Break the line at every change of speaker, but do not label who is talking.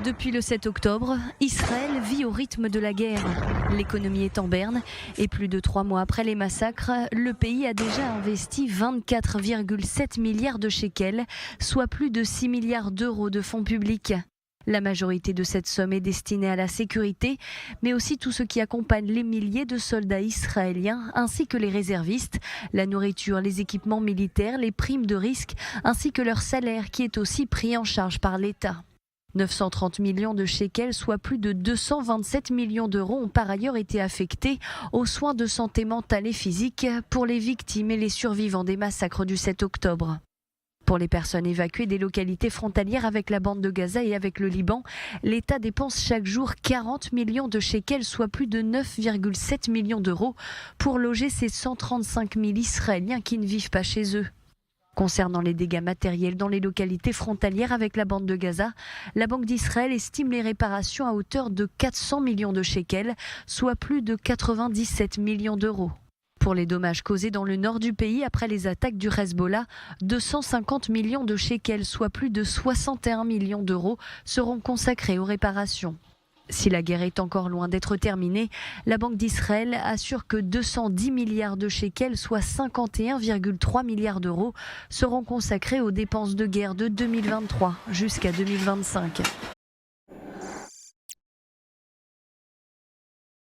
Depuis le 7 octobre, Israël vit au rythme de la guerre. L'économie est en berne et plus de 3 mois après les massacres, le pays a déjà investi 24,7 milliards de shekels, soit plus de 6 milliards d'euros de fonds publics. La majorité de cette somme est destinée à la sécurité, mais aussi tout ce qui accompagne les milliers de soldats israéliens, ainsi que les réservistes, la nourriture, les équipements militaires, les primes de risque, ainsi que leur salaire qui est aussi pris en charge par l'État. 930 millions de shekels, soit plus de 227 millions d'euros, ont par ailleurs été affectés aux soins de santé mentale et physique pour les victimes et les survivants des massacres du 7 octobre. Pour les personnes évacuées des localités frontalières avec la bande de Gaza et avec le Liban, l'État dépense chaque jour 40 millions de shekels, soit plus de 9,7 millions d'euros, pour loger ces 135 000 Israéliens qui ne vivent pas chez eux. Concernant les dégâts matériels dans les localités frontalières avec la bande de Gaza, la Banque d'Israël estime les réparations à hauteur de 400 millions de shekels, soit plus de 97 millions d'euros. Pour les dommages causés dans le nord du pays après les attaques du Hezbollah, 250 millions de shekels, soit plus de 61 millions d'euros, seront consacrés aux réparations. Si la guerre est encore loin d'être terminée, la Banque d'Israël assure que 210 milliards de shekels, soit 51,3 milliards d'euros, seront consacrés aux dépenses de guerre de 2023 jusqu'à 2025.